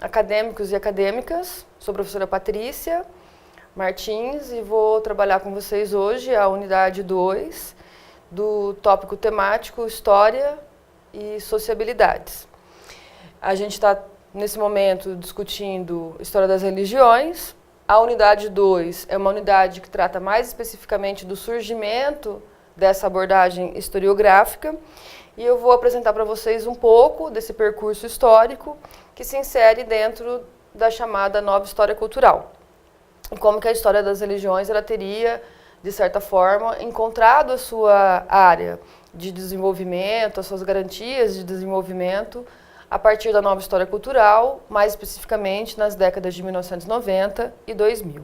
acadêmicos e acadêmicas. Sou a professora Patrícia Martins e vou trabalhar com vocês hoje a unidade 2 do tópico temático História e Sociabilidades. A gente está, nesse momento, discutindo História das Religiões. A unidade 2 é uma unidade que trata mais especificamente do surgimento dessa abordagem historiográfica e eu vou apresentar para vocês um pouco desse percurso histórico que se insere dentro da chamada nova história cultural. E como que a história das religiões ela teria, de certa forma, encontrado a sua área de desenvolvimento, as suas garantias de desenvolvimento a partir da nova história cultural, mais especificamente nas décadas de 1990 e 2000.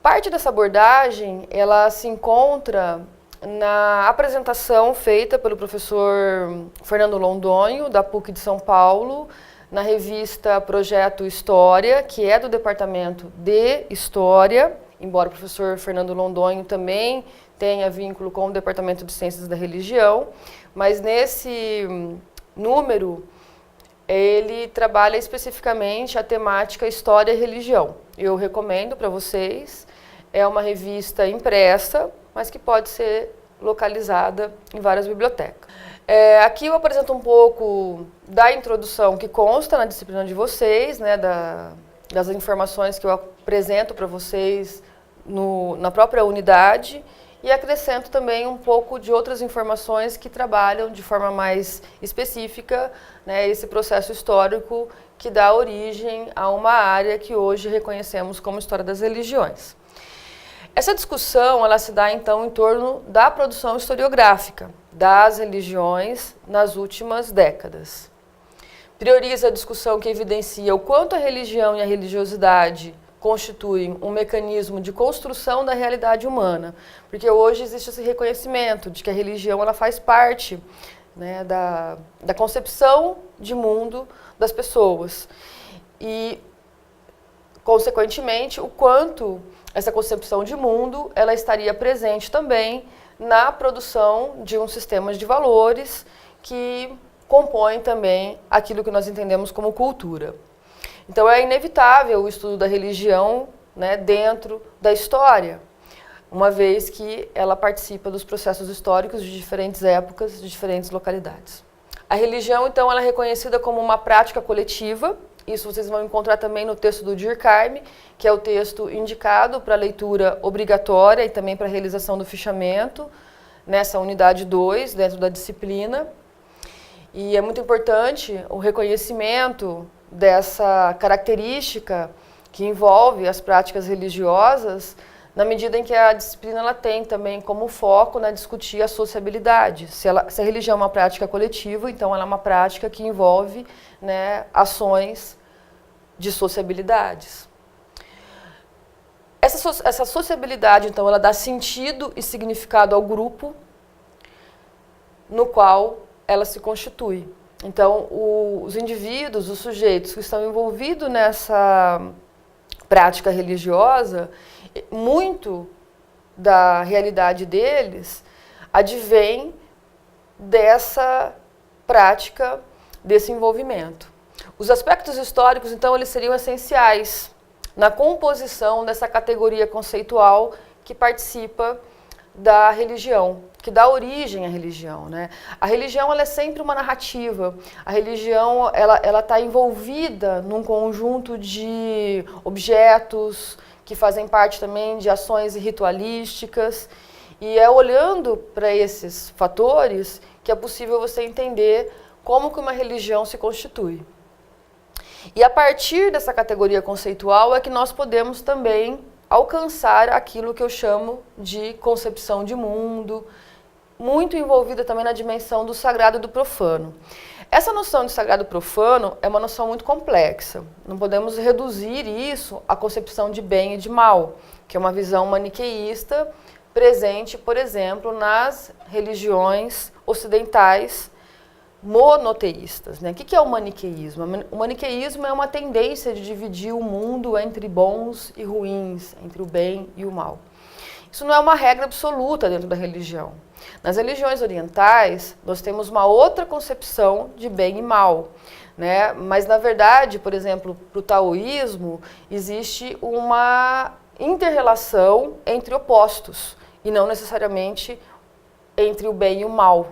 Parte dessa abordagem, ela se encontra na apresentação feita pelo professor Fernando Londonho, da PUC de São Paulo, na revista Projeto História, que é do Departamento de História, embora o professor Fernando Londonho também tenha vínculo com o Departamento de Ciências da Religião, mas nesse número, ele trabalha especificamente a temática História e Religião. Eu recomendo para vocês, é uma revista impressa, mas que pode ser localizada em várias bibliotecas. Aqui eu apresento um pouco da introdução que consta na disciplina de vocês, né, das informações que eu apresento para vocês na própria unidade, e acrescento também um pouco de outras informações que trabalham de forma mais específica, né, esse processo histórico que dá origem a uma área que hoje reconhecemos como História das Religiões. Essa discussão ela se dá então em torno da produção historiográfica das religiões nas últimas décadas. Prioriza a discussão que evidencia o quanto a religião e a religiosidade constituem um mecanismo de construção da realidade humana, porque hoje existe esse reconhecimento de que a religião ela faz parte, né, da concepção de mundo das pessoas e, consequentemente, o quanto essa concepção de mundo ela estaria presente também na produção de um sistema de valores que compõe também aquilo que nós entendemos como cultura. Então é inevitável o estudo da religião, né, dentro da história, uma vez que ela participa dos processos históricos de diferentes épocas, de diferentes localidades. A religião, então, ela é reconhecida como uma prática coletiva. Isso vocês vão encontrar também no texto do Durkheim, que é o texto indicado para leitura obrigatória e também para a realização do fichamento, nessa unidade 2, dentro da disciplina. E é muito importante o reconhecimento dessa característica que envolve as práticas religiosas, na medida em que a disciplina ela tem também como foco, né, discutir a sociabilidade. Se a religião é uma prática coletiva, então ela é uma prática que envolve, né, ações de sociabilidades. Essa sociabilidade, então, ela dá sentido e significado ao grupo no qual ela se constitui. Então, os indivíduos, os sujeitos que estão envolvidos nessa prática religiosa, muito da realidade deles advém dessa prática, desse envolvimento. Os aspectos históricos, então, eles seriam essenciais na composição dessa categoria conceitual que participa da religião, que dá origem à religião, né? A religião ela é sempre uma narrativa. A religião ela está envolvida num conjunto de objetos que fazem parte também de ações ritualísticas. E é olhando para esses fatores que é possível você entender como que uma religião se constitui. E a partir dessa categoria conceitual é que nós podemos também alcançar aquilo que eu chamo de concepção de mundo, muito envolvida também na dimensão do sagrado e do profano. Essa noção de sagrado e profano é uma noção muito complexa. Não podemos reduzir isso à concepção de bem e de mal, que é uma visão maniqueísta presente, por exemplo, nas religiões ocidentais monoteístas, né? O que é o maniqueísmo? O maniqueísmo é uma tendência de dividir o mundo entre bons e ruins, entre o bem e o mal. Isso não é uma regra absoluta dentro da religião. Nas religiões orientais, nós temos uma outra concepção de bem e mal. né? Mas, na verdade, por exemplo, para o taoísmo, existe uma inter-relação entre opostos, e não necessariamente entre o bem e o mal,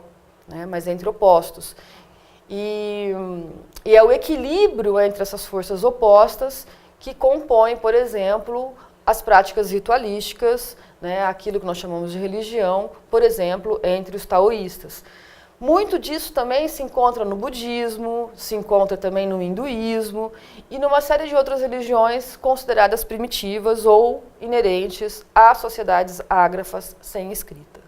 né? Mas entre opostos. E é o equilíbrio entre essas forças opostas que compõe, por exemplo, as práticas ritualísticas, né? Aquilo que nós chamamos de religião, por exemplo, entre os taoístas. Muito disso também se encontra no budismo, se encontra também no hinduísmo e numa série de outras religiões consideradas primitivas ou inerentes às sociedades ágrafas sem escrita.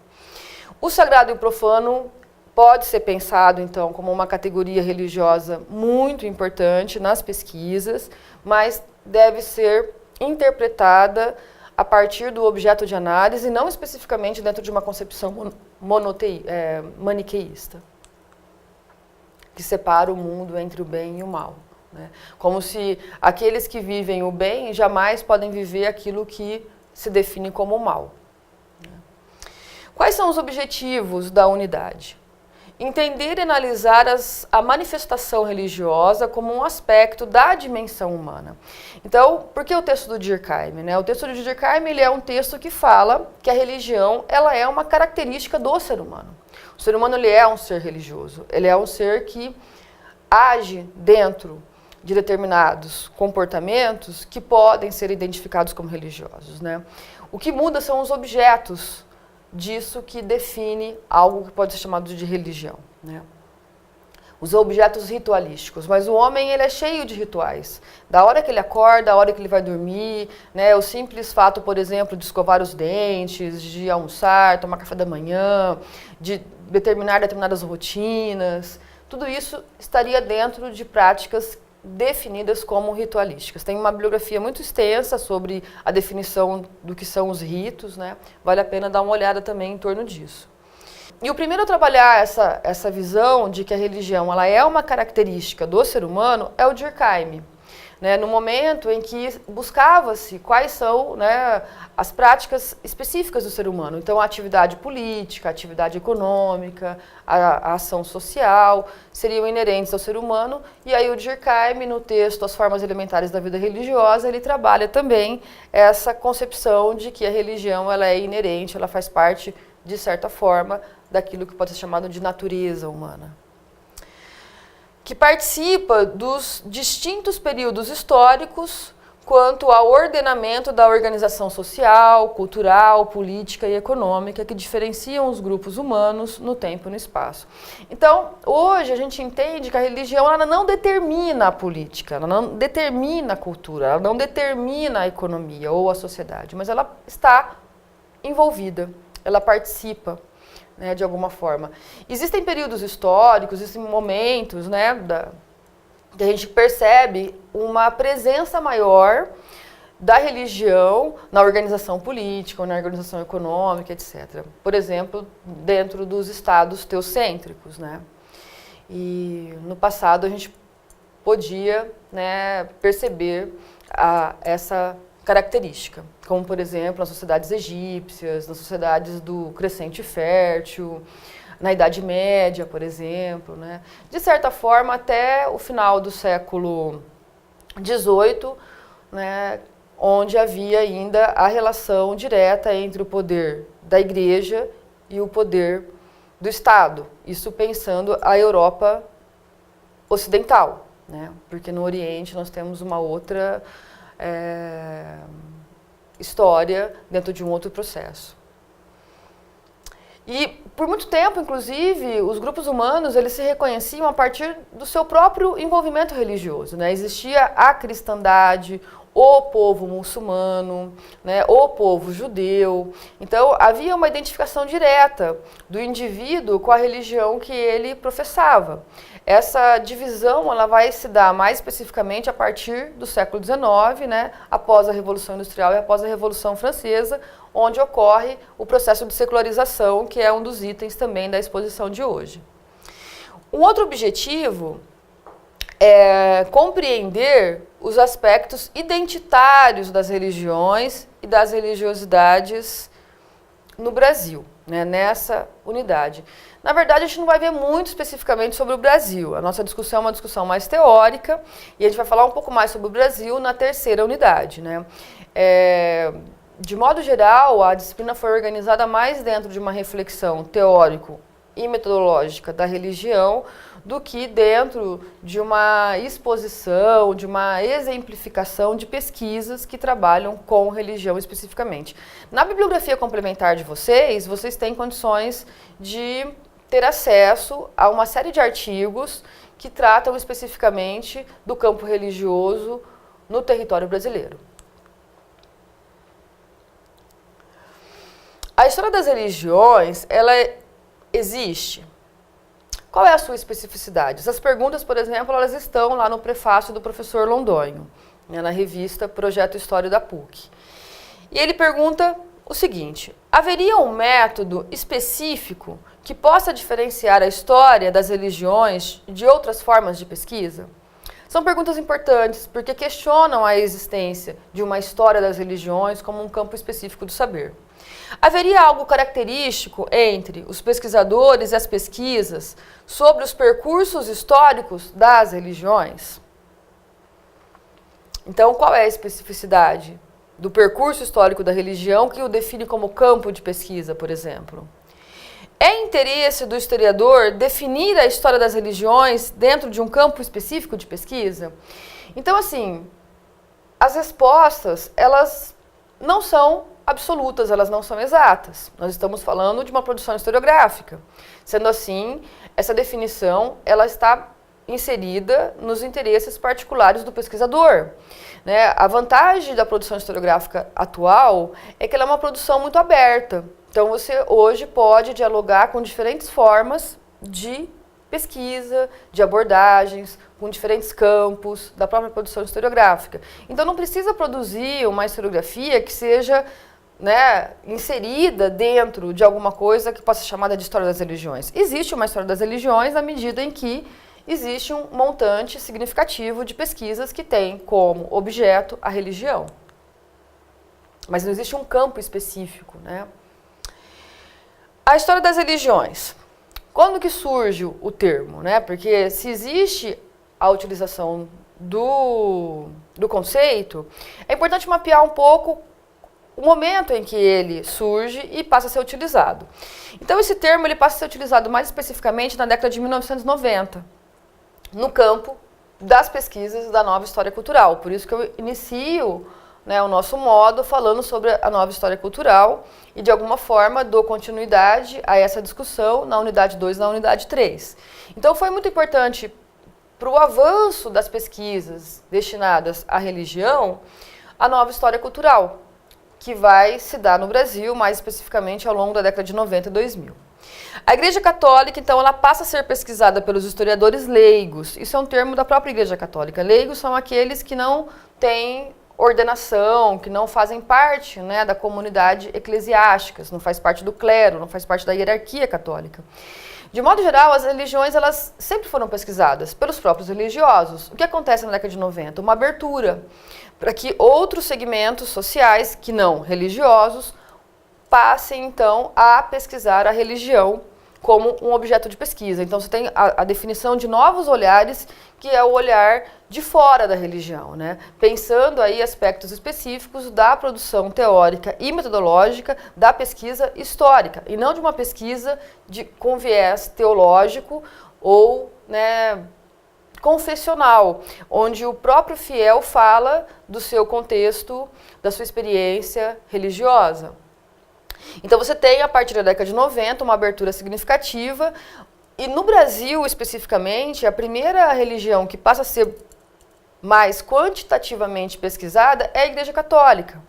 O sagrado e o profano pode ser pensado, então, como uma categoria religiosa muito importante nas pesquisas, mas deve ser interpretada a partir do objeto de análise, não especificamente dentro de uma concepção maniqueísta, que separa o mundo entre o bem e o mal, né? Como se aqueles que vivem o bem jamais podem viver aquilo que se define como o mal. Quais são os objetivos da unidade? Entender e analisar a manifestação religiosa como um aspecto da dimensão humana. Então, por que o texto do Durkheim, né? O texto do Durkheim, ele é um texto que fala que a religião ela é uma característica do ser humano. O ser humano ele é um ser religioso, ele é um ser que age dentro de determinados comportamentos que podem ser identificados como religiosos, né? O que muda são os objetos disso que define algo que pode ser chamado de religião, né? Os objetos ritualísticos, mas o homem ele é cheio de rituais. Da hora que ele acorda, da hora que ele vai dormir, né? O simples fato, por exemplo, de escovar os dentes, de almoçar, tomar café da manhã, de determinar determinadas rotinas, tudo isso estaria dentro de práticas definidas como ritualísticas. Tem uma bibliografia muito extensa sobre a definição do que são os ritos, né? Vale a pena dar uma olhada também em torno disso. E o primeiro a trabalhar essa visão de que a religião ela é uma característica do ser humano é o Durkheim, né? No momento em que buscava-se quais são, né, as práticas específicas do ser humano. Então, a atividade política, a atividade econômica, a ação social seriam inerentes ao ser humano. E aí o Durkheim, no texto As Formas Elementares da Vida Religiosa, ele trabalha também essa concepção de que a religião ela é inerente, ela faz parte, de certa forma, daquilo que pode ser chamado de natureza humana, que participa dos distintos períodos históricos quanto ao ordenamento da organização social, cultural, política e econômica que diferenciam os grupos humanos no tempo e no espaço. Então, hoje a gente entende que a religião ela não determina a política, ela não determina a cultura, ela não determina a economia ou a sociedade, mas ela está envolvida, ela participa, né, de alguma forma. Existem períodos históricos, existem momentos, né, que a gente percebe uma presença maior da religião na organização política, ou na organização econômica, etc. Por exemplo, dentro dos estados teocêntricos, né? E no passado a gente podia, né, perceber essa característica, como, por exemplo, nas sociedades egípcias, nas sociedades do Crescente Fértil, na Idade Média, por exemplo, né? De certa forma, até o final do século XVIII, né, onde havia ainda a relação direta entre o poder da Igreja e o poder do Estado. Isso pensando a Europa ocidental, né? Porque no Oriente nós temos uma outra história dentro de um outro processo. E por muito tempo, inclusive, os grupos humanos eles se reconheciam a partir do seu próprio envolvimento religioso, né? Existia a cristandade, o povo muçulmano, né? O povo judeu. Então, havia uma identificação direta do indivíduo com a religião que ele professava. Essa divisão ela vai se dar mais especificamente a partir do século XIX, né? Após a Revolução Industrial e após a Revolução Francesa, onde ocorre o processo de secularização, que é um dos itens também da exposição de hoje. Um outro objetivo é compreender os aspectos identitários das religiões e das religiosidades no Brasil. né, nessa unidade. Na verdade, a gente não vai ver muito especificamente sobre o Brasil. A nossa discussão é uma discussão mais teórica e a gente vai falar um pouco mais sobre o Brasil na terceira unidade, né? De modo geral, a disciplina foi organizada mais dentro de uma reflexão teórico e metodológica da religião do que dentro de uma exposição, de uma exemplificação de pesquisas que trabalham com religião especificamente. Na bibliografia complementar de vocês, vocês têm condições de ter acesso a uma série de artigos que tratam especificamente do campo religioso no território brasileiro. A história das religiões, ela existe. Qual é a sua especificidade? Essas perguntas, por exemplo, elas estão lá no prefácio do professor Londonho, né, na revista Projeto História da PUC. E ele pergunta o seguinte: haveria um método específico que possa diferenciar a história das religiões de outras formas de pesquisa? São perguntas importantes porque questionam a existência de uma história das religiões como um campo específico do saber. Haveria algo característico entre os pesquisadores e as pesquisas sobre os percursos históricos das religiões? Então, qual é a especificidade do percurso histórico da religião que o define como campo de pesquisa, por exemplo? É interesse do historiador definir a história das religiões dentro de um campo específico de pesquisa? Então, assim, as respostas, elas não são absolutas, elas não são exatas. Nós estamos falando de uma produção historiográfica. Sendo assim, essa definição ela está inserida nos interesses particulares do pesquisador, né? A vantagem da produção historiográfica atual é que ela é uma produção muito aberta. Então, você hoje pode dialogar com diferentes formas de pesquisa, de abordagens, com diferentes campos da própria produção historiográfica. Então, não precisa produzir uma historiografia que seja, né, inserida dentro de alguma coisa que possa ser chamada de história das religiões. Existe uma história das religiões na medida em que existe um montante significativo de pesquisas que tem como objeto a religião. Mas não existe um campo específico, né? A história das religiões. Quando que surge o termo, né? Porque se existe a utilização do conceito, é importante mapear um pouco o momento em que ele surge e passa a ser utilizado. Então, esse termo ele passa a ser utilizado mais especificamente na década de 1990, no campo das pesquisas da nova história cultural. Por isso que eu inicio, né, o nosso modo falando sobre a nova história cultural e, de alguma forma, dou continuidade a essa discussão na unidade 2 e na unidade 3. Então, foi muito importante para o avanço das pesquisas destinadas à religião a nova história cultural, que vai se dar no Brasil, mais especificamente ao longo da década de 90 e 2000. A Igreja Católica, então, ela passa a ser pesquisada pelos historiadores leigos. Isso é um termo da própria Igreja Católica. Leigos são aqueles que não têm ordenação, que não fazem parte, né, da comunidade eclesiástica, não faz parte do clero, não faz parte da hierarquia católica. De modo geral, as religiões elas sempre foram pesquisadas pelos próprios religiosos. O que acontece na década de 90? Uma abertura para que outros segmentos sociais, que não religiosos, passem, então, a pesquisar a religião como um objeto de pesquisa. Então, você tem a definição de novos olhares, que é o olhar de fora da religião, né? Pensando aí aspectos específicos da produção teórica e metodológica da pesquisa histórica, e não de uma pesquisa com viés teológico ou, né, confessional, onde o próprio fiel fala do seu contexto, da sua experiência religiosa. Então você tem, a partir da década de 90, uma abertura significativa, e no Brasil, especificamente, a primeira religião que passa a ser mais quantitativamente pesquisada é a Igreja Católica,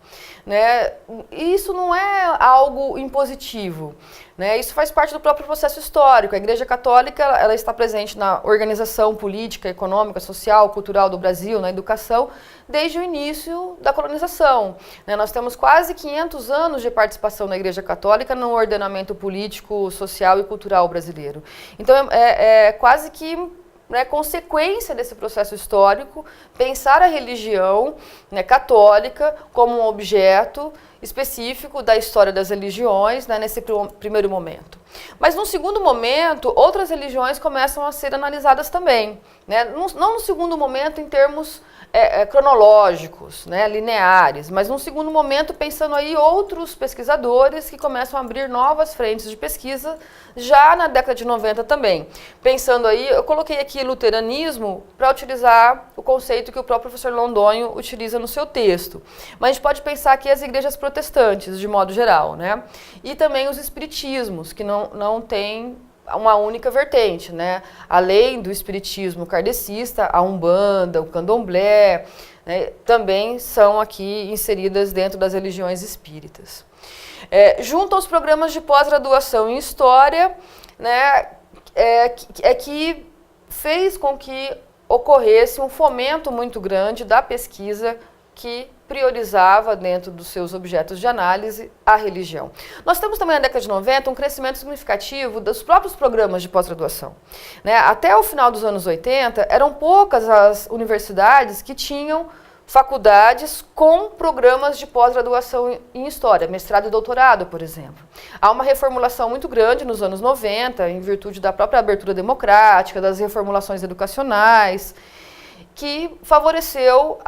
né? E isso não é algo impositivo, né? Isso faz parte do próprio processo histórico. A Igreja Católica ela está presente na organização política, econômica, social, cultural do Brasil, na educação, desde o início da colonização, né? Nós temos quase 500 anos de participação da Igreja Católica no ordenamento político, social e cultural brasileiro. Então é quase que, né, consequência desse processo histórico, pensar a religião, né, católica como um objeto específico da história das religiões, né, nesse primeiro momento. Mas num segundo momento, outras religiões começam a ser analisadas também, né, não no segundo momento em termos cronológicos, né, lineares, mas num segundo momento pensando aí outros pesquisadores que começam a abrir novas frentes de pesquisa já na década de 90 também. Pensando aí, eu coloquei aqui luteranismo para utilizar o conceito que o próprio professor Londonho utiliza no seu texto. Mas a gente pode pensar aqui as igrejas protestantes, de modo geral, né? E também os espiritismos, que não têm uma única vertente, né? Além do espiritismo kardecista, a Umbanda, o Candomblé, né, também são aqui inseridas dentro das religiões espíritas. Junto aos programas de pós-graduação em História, né, que fez com que ocorresse um fomento muito grande da pesquisa que priorizava dentro dos seus objetos de análise a religião. Nós temos também na década de 90 um crescimento significativo dos próprios programas de pós-graduação, né? Até o final dos anos 80, eram poucas as universidades que tinham faculdades com programas de pós-graduação em História, mestrado e doutorado, por exemplo. Há uma reformulação muito grande nos anos 90, em virtude da própria abertura democrática, das reformulações educacionais, que favoreceu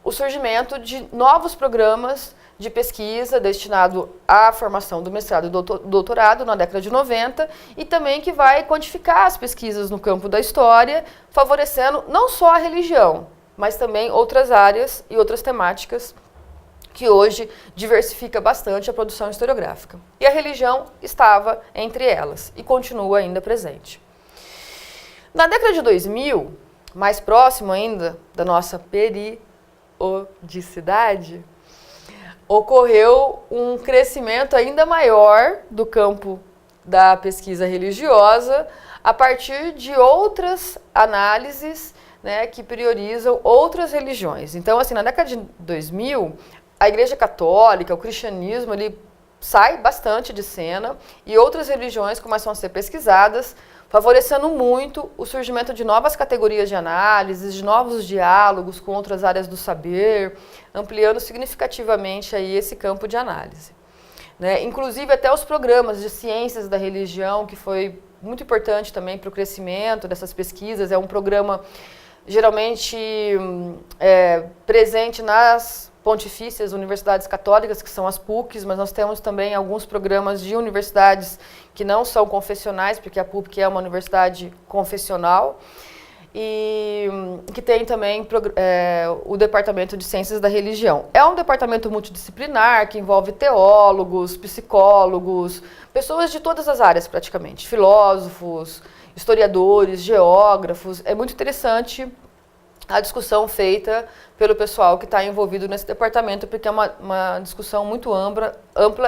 o surgimento de novos programas de pesquisa destinado à formação do mestrado e doutorado na década de 90 e também que vai quantificar as pesquisas no campo da história, favorecendo não só a religião, mas também outras áreas e outras temáticas que hoje diversifica bastante a produção historiográfica. E a religião estava entre elas e continua ainda presente. Na década de 2000, mais próximo ainda da nossa periodicidade, ocorreu um crescimento ainda maior do campo da pesquisa religiosa a partir de outras análises, né, que priorizam outras religiões. Então, assim, na década de 2000, a Igreja Católica, o cristianismo, ele sai bastante de cena e outras religiões começam a ser pesquisadas, favorecendo muito o surgimento de novas categorias de análises, de novos diálogos com outras áreas do saber, ampliando significativamente aí esse campo de análise, né? Inclusive até os programas de ciências da religião, que foi muito importante também para o crescimento dessas pesquisas, é um programa geralmente presente nas pontifícias universidades católicas, que são as PUCs, mas nós temos também alguns programas de universidades que não são confessionais, porque a PUC é uma universidade confessional, e que tem também o Departamento de Ciências da Religião. É um departamento multidisciplinar que envolve teólogos, psicólogos, pessoas de todas as áreas praticamente, filósofos, historiadores, geógrafos. É muito interessante a discussão feita pelo pessoal que está envolvido nesse departamento, porque é uma discussão muito ampla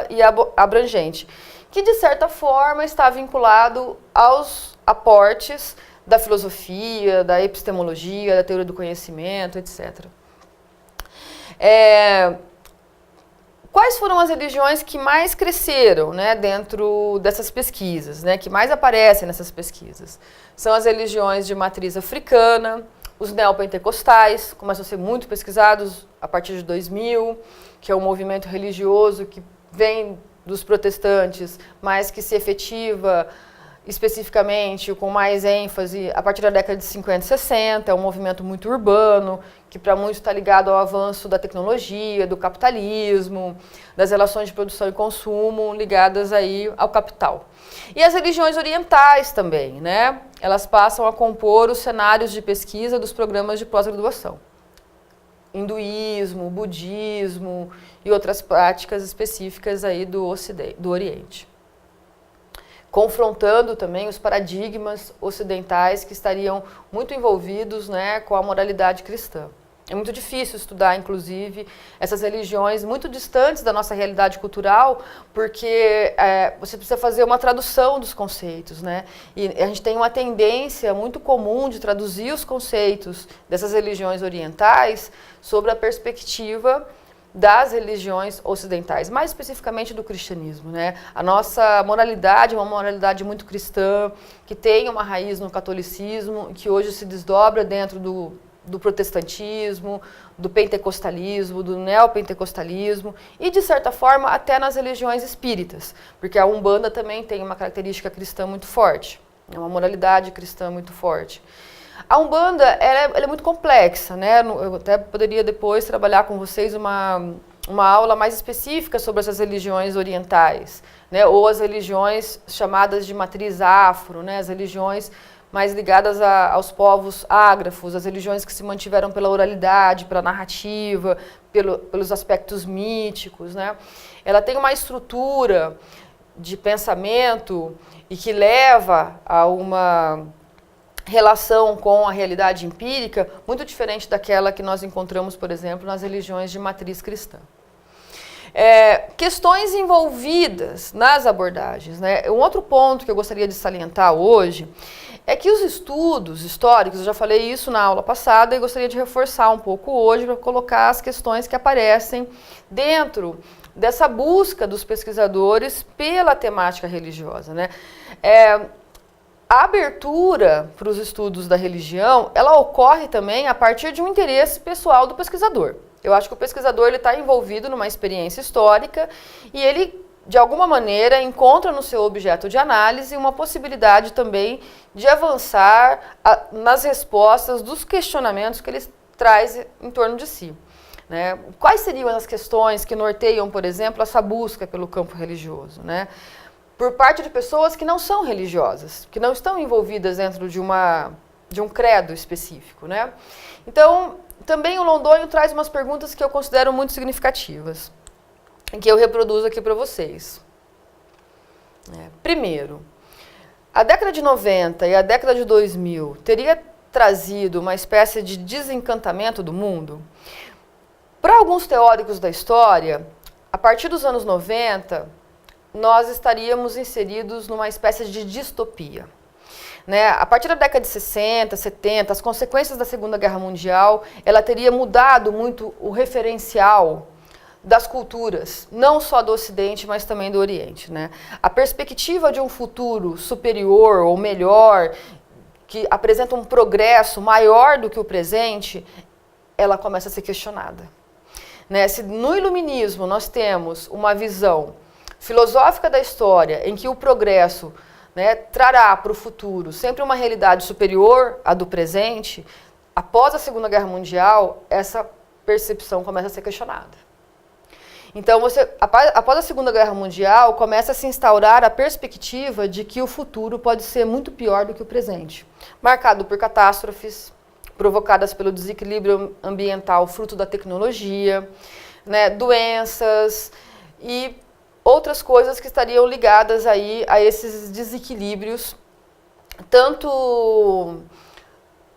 e abrangente, que de certa forma está vinculado aos aportes da filosofia, da epistemologia, da teoria do conhecimento, etc. Quais foram as religiões que mais cresceram, né, dentro dessas pesquisas, né, que mais aparecem nessas pesquisas? São as religiões de matriz africana, os neopentecostais, começam a ser muito pesquisados a partir de 2000, que é um movimento religioso que vem dos protestantes, mas que se efetiva especificamente, com mais ênfase, a partir da década de 50 e 60, é um movimento muito urbano, que para muitos está ligado ao avanço da tecnologia, do capitalismo, das relações de produção e consumo ligadas aí ao capital. E as religiões orientais também, né? Elas passam a compor os cenários de pesquisa dos programas de pós-graduação. Hinduísmo, budismo e outras práticas específicas aí do Oriente. Confrontando também os paradigmas ocidentais que estariam muito envolvidos, né, com a moralidade cristã. É muito difícil estudar, inclusive, essas religiões muito distantes da nossa realidade cultural, porque você precisa fazer uma tradução dos conceitos, né? E a gente tem uma tendência muito comum de traduzir os conceitos dessas religiões orientais sobre a perspectiva das religiões ocidentais, mais especificamente do cristianismo, né? A nossa moralidade é uma moralidade muito cristã, que tem uma raiz no catolicismo, que hoje se desdobra dentro do protestantismo, do pentecostalismo, do neopentecostalismo e, de certa forma, até nas religiões espíritas, porque a Umbanda também tem uma característica cristã muito forte, é uma moralidade cristã muito forte. A Umbanda ela é muito complexa, né? Eu até poderia depois trabalhar com vocês uma aula mais específica sobre essas religiões orientais, né? Ou as religiões chamadas de matriz afro, né? As religiões mais ligadas aos povos ágrafos, as religiões que se mantiveram pela oralidade, pela narrativa, pelos aspectos míticos, né? Ela tem uma estrutura de pensamento e que leva a uma relação com a realidade empírica muito diferente daquela que nós encontramos, por exemplo, nas religiões de matriz cristã. Questões envolvidas nas abordagens, né? Um outro ponto que eu gostaria de salientar hoje é que os estudos históricos, eu já falei isso na aula passada e gostaria de reforçar um pouco hoje para colocar as questões que aparecem dentro dessa busca dos pesquisadores pela temática religiosa, né? A abertura para os estudos da religião, ela ocorre também a partir de um interesse pessoal do pesquisador. Eu acho que o pesquisador está envolvido numa experiência histórica e ele, de alguma maneira, encontra no seu objeto de análise uma possibilidade também de avançar nas respostas dos questionamentos que ele traz em torno de si, né? Quais seriam as questões que norteiam, por exemplo, essa busca pelo campo religioso, né? Por parte de pessoas que não são religiosas, que não estão envolvidas dentro de um credo específico, né? Então, também o Londonho traz umas perguntas que eu considero muito significativas, que eu reproduzo aqui para vocês. Primeiro, a década de 90 e a década de 2000 teria trazido uma espécie de desencantamento do mundo? Para alguns teóricos da história, a partir dos anos 90, nós estaríamos inseridos numa espécie de distopia, né? A partir da década de 60, 70, as consequências da Segunda Guerra Mundial, ela teria mudado muito o referencial das culturas, não só do Ocidente, mas também do Oriente, né? A perspectiva de um futuro superior ou melhor, que apresenta um progresso maior do que o presente, ela começa a ser questionada, né? Se no iluminismo nós temos uma visão filosófica da história, em que o progresso, né, trará para o futuro sempre uma realidade superior à do presente, após a Segunda Guerra Mundial, essa percepção começa a ser questionada. Então, após a Segunda Guerra Mundial, começa a se instaurar a perspectiva de que o futuro pode ser muito pior do que o presente, marcado por catástrofes provocadas pelo desequilíbrio ambiental fruto da tecnologia, né, doenças e outras coisas que estariam ligadas aí a esses desequilíbrios, tanto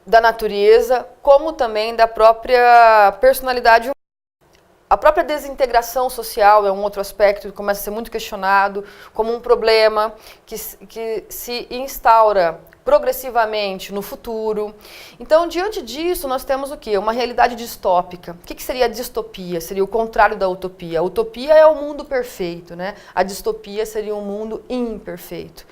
da natureza, como também da própria personalidade humana. A própria desintegração social é um outro aspecto que começa a ser muito questionado como um problema que se instaura progressivamente no futuro. Então, diante disso, nós temos o quê? Uma realidade distópica. O que seria a distopia? Seria o contrário da utopia. A utopia é o mundo perfeito, né? A distopia seria um mundo imperfeito.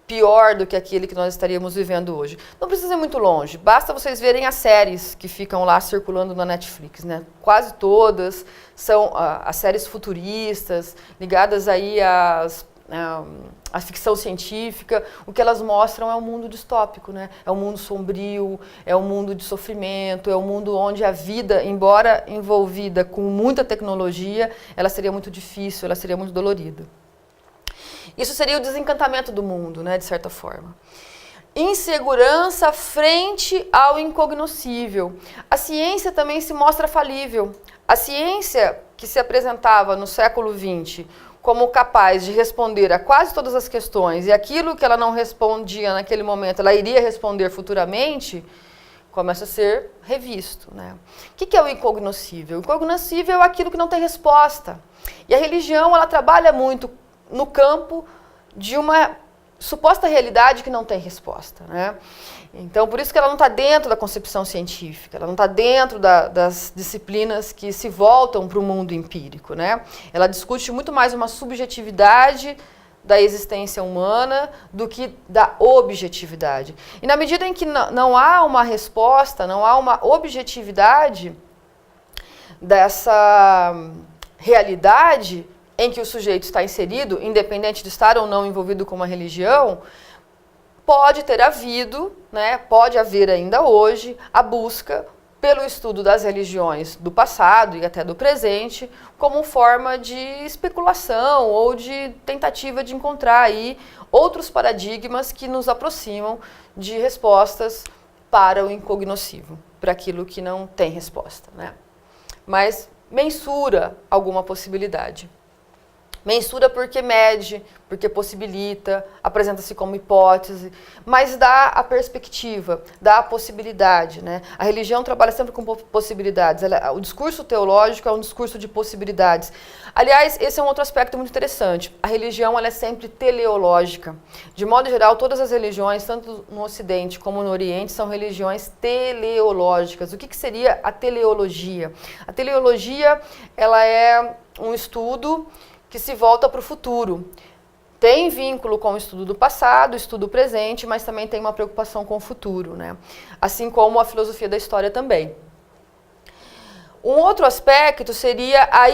Pior do que aquele que nós estaríamos vivendo hoje. Não precisa ir muito longe, basta vocês verem as séries que ficam lá circulando na Netflix, né? Quase todas são as séries futuristas, ligadas aí à ficção científica. O que elas mostram é um mundo distópico, né? É um mundo sombrio, é um mundo de sofrimento, é um mundo onde a vida, embora envolvida com muita tecnologia, ela seria muito difícil, ela seria muito dolorida. Isso seria o desencantamento do mundo, né, de certa forma. Insegurança frente ao incognoscível. A ciência também se mostra falível. A ciência que se apresentava no século XX como capaz de responder a quase todas as questões e aquilo que ela não respondia naquele momento, ela iria responder futuramente, começa a ser revisto, né? O que é o incognoscível? O incognoscível é aquilo que não tem resposta. E a religião, ela trabalha muito no campo de uma suposta realidade que não tem resposta, né? Então, por isso que ela não está dentro da concepção científica, ela não está dentro das disciplinas que se voltam para o mundo empírico, né? Ela discute muito mais uma subjetividade da existência humana do que da objetividade. E na medida em que não há uma resposta, não há uma objetividade dessa realidade em que o sujeito está inserido, independente de estar ou não envolvido com uma religião, pode ter havido, né, pode haver ainda hoje, a busca pelo estudo das religiões do passado e até do presente, como forma de especulação ou de tentativa de encontrar aí outros paradigmas que nos aproximam de respostas para o incognoscível, para aquilo que não tem resposta, né? Mas mensura alguma possibilidade. Mensura porque mede, porque possibilita, apresenta-se como hipótese, mas dá a perspectiva, dá a possibilidade, né? A religião trabalha sempre com possibilidades. O discurso teológico é um discurso de possibilidades. Aliás, esse é um outro aspecto muito interessante. A religião ela é sempre teleológica. De modo geral, todas as religiões, tanto no Ocidente como no Oriente, são religiões teleológicas. O que seria a teleologia? A teleologia ela é um estudo que se volta para o futuro. Tem vínculo com o estudo do passado, o estudo presente, mas também tem uma preocupação com o futuro, né? Assim como a filosofia da história também. Um outro aspecto seria a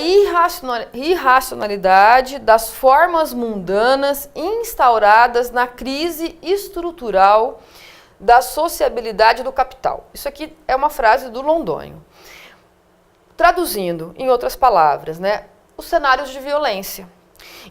irracionalidade das formas mundanas instauradas na crise estrutural da sociabilidade do capital. Isso aqui é uma frase do Londônio. Traduzindo, em outras palavras, né? Os cenários de violência.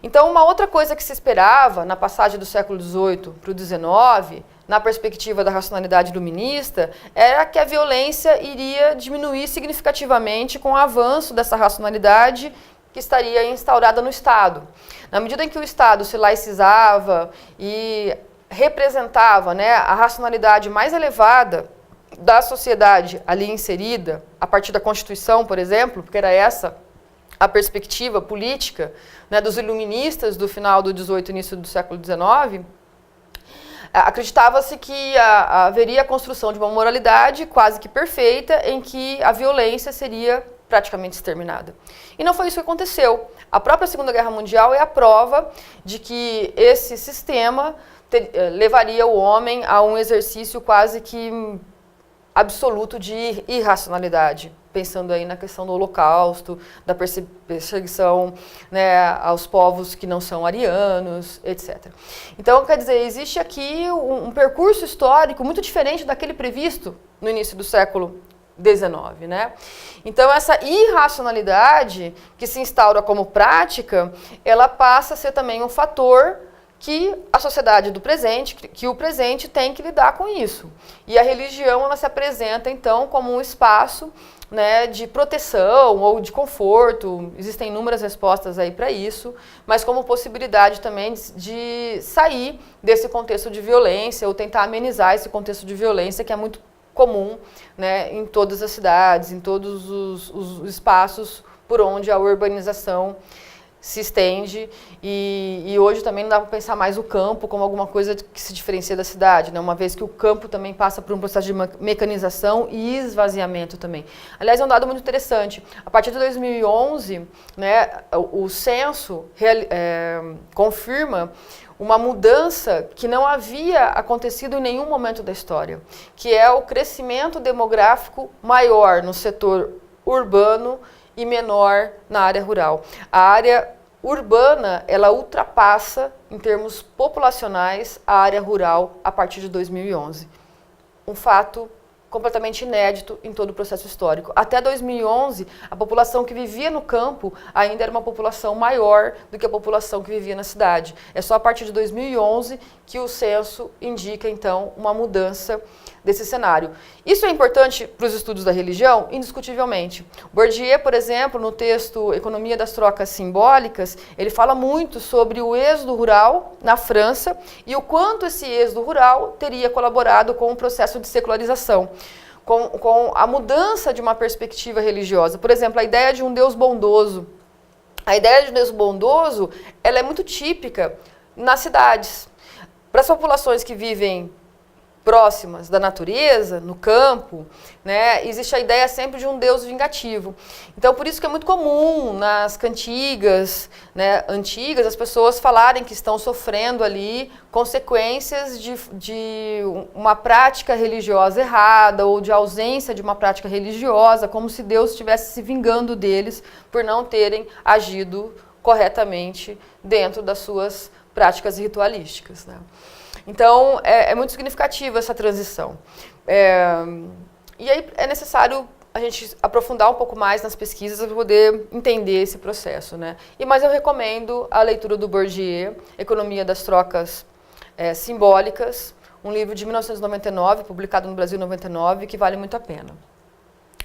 Então, uma outra coisa que se esperava na passagem do século XVIII para o XIX, na perspectiva da racionalidade iluminista, era que a violência iria diminuir significativamente com o avanço dessa racionalidade que estaria instaurada no Estado. Na medida em que o Estado se laicizava e representava, né, a racionalidade mais elevada da sociedade ali inserida, a partir da Constituição, por exemplo, porque era essa a perspectiva política, né, dos iluministas do final do XVIII e início do século XIX, acreditava-se que haveria a construção de uma moralidade quase que perfeita em que a violência seria praticamente exterminada. E não foi isso que aconteceu. A própria Segunda Guerra Mundial é a prova de que esse sistema levaria o homem a um exercício quase que absoluto de irracionalidade, pensando aí na questão do Holocausto, da perseguição, né, aos povos que não são arianos, etc. Então, quer dizer, existe aqui um percurso histórico muito diferente daquele previsto no início do século XIX, né? Então, essa irracionalidade que se instaura como prática, ela passa a ser também um fator que a sociedade do presente, que o presente tem que lidar com isso. E a religião, ela se apresenta, então, como um espaço, né, de proteção ou de conforto. Existem inúmeras respostas aí para isso, mas como possibilidade também de sair desse contexto de violência ou tentar amenizar esse contexto de violência que é muito comum, né, em todas as cidades, em todos os espaços por onde a urbanização se estende, e hoje também não dá para pensar mais o campo como alguma coisa que se diferencia da cidade, né? Uma vez que o campo também passa por um processo de mecanização e esvaziamento também. Aliás, é um dado muito interessante. A partir de 2011, né, o censo confirma uma mudança que não havia acontecido em nenhum momento da história, que é o crescimento demográfico maior no setor urbano e menor na área rural. A área urbana, ela ultrapassa, em termos populacionais, a área rural a partir de 2011. Um fato completamente inédito em todo o processo histórico. Até 2011, a população que vivia no campo ainda era uma população maior do que a população que vivia na cidade. É só a partir de 2011 que o censo indica, então, uma mudança desse cenário. Isso é importante para os estudos da religião? Indiscutivelmente. Bourdieu, por exemplo, no texto Economia das Trocas Simbólicas, ele fala muito sobre o êxodo rural na França e o quanto esse êxodo rural teria colaborado com o processo de secularização, com a mudança de uma perspectiva religiosa. Por exemplo, a ideia de um Deus bondoso. A ideia de um Deus bondoso, ela é muito típica nas cidades. Para as populações que vivem próximas da natureza, no campo, né, existe a ideia sempre de um Deus vingativo. Então, por isso que é muito comum nas cantigas, né, antigas, as pessoas falarem que estão sofrendo ali consequências de uma prática religiosa errada ou de ausência de uma prática religiosa, como se Deus estivesse se vingando deles por não terem agido corretamente dentro das suas práticas ritualísticas, né? Então, é muito significativa essa transição. E aí é necessário a gente aprofundar um pouco mais nas pesquisas para poder entender esse processo, né? Mas eu recomendo a leitura do Bourdieu, Economia das Trocas Simbólicas, um livro de 1999, publicado no Brasil em 99, que vale muito a pena.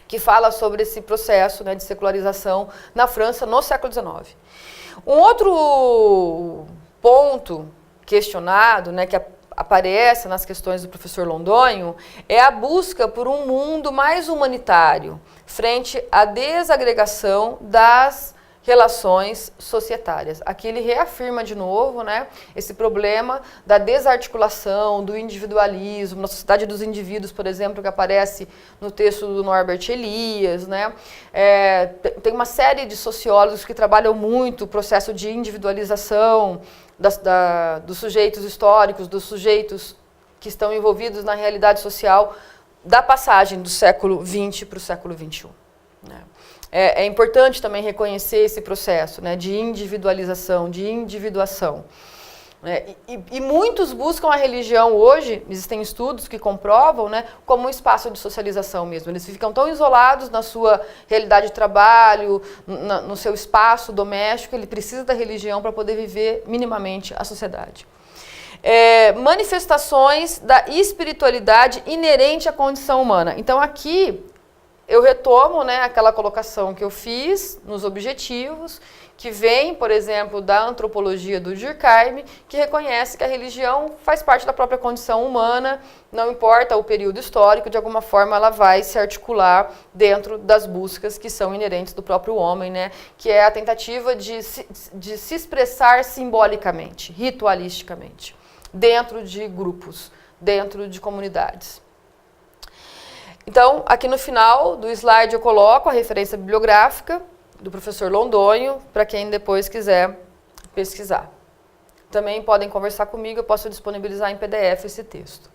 Que fala sobre esse processo, né, de secularização na França no século XIX. Um outro ponto questionado, né, que aparece nas questões do professor Londonho, é a busca por um mundo mais humanitário, frente à desagregação das relações societárias. Aqui ele reafirma de novo, né, esse problema da desarticulação, do individualismo, na sociedade dos indivíduos, por exemplo, que aparece no texto do Norbert Elias, né? Tem uma série de sociólogos que trabalham muito o processo de individualização dos sujeitos históricos, dos sujeitos que estão envolvidos na realidade social da passagem do século XX para o século XXI. Né? É importante também reconhecer esse processo, né, de individualização, de individuação. E muitos buscam a religião hoje, existem estudos que comprovam, né, como um espaço de socialização mesmo. Eles ficam tão isolados na sua realidade de trabalho, no seu espaço doméstico, ele precisa da religião para poder viver minimamente a sociedade. Manifestações da espiritualidade inerente à condição humana. Então aqui eu retomo, né, aquela colocação que eu fiz nos objetivos, que vem, por exemplo, da antropologia do Durkheim, que reconhece que a religião faz parte da própria condição humana, não importa o período histórico, de alguma forma ela vai se articular dentro das buscas que são inerentes do próprio homem, né, que é a tentativa de se expressar simbolicamente, ritualisticamente, dentro de grupos, dentro de comunidades. Então, aqui no final do slide eu coloco a referência bibliográfica do professor Londonho, para quem depois quiser pesquisar. Também podem conversar comigo, eu posso disponibilizar em PDF esse texto.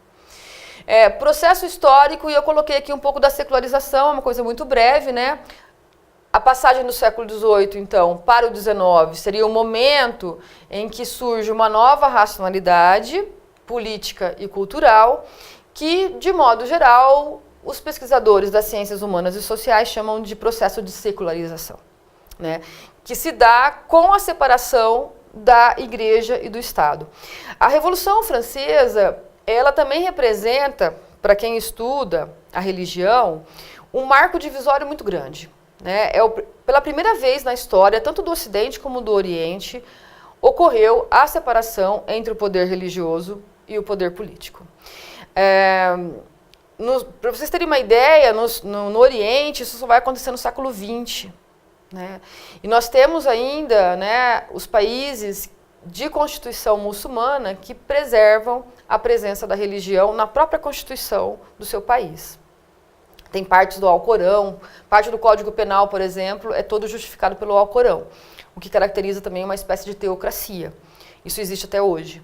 Processo histórico, e eu coloquei aqui um pouco da secularização, uma coisa muito breve, né? A passagem do século XVIII, então, para o XIX, seria o momento em que surge uma nova racionalidade política e cultural, que, de modo geral, os pesquisadores das ciências humanas e sociais chamam de processo de secularização, né? Que se dá com a separação da Igreja e do Estado. A Revolução Francesa, ela também representa, para quem estuda a religião, um marco divisório muito grande, né? Pela primeira vez na história, tanto do Ocidente como do Oriente, ocorreu a separação entre o poder religioso e o poder político. Para vocês terem uma ideia, no Oriente, isso só vai acontecer no século XX. Né? E nós temos ainda, né, os países de constituição muçulmana que preservam a presença da religião na própria constituição do seu país. Tem partes do Alcorão, parte do Código Penal, por exemplo, é todo justificado pelo Alcorão, o que caracteriza também uma espécie de teocracia. Isso existe até hoje.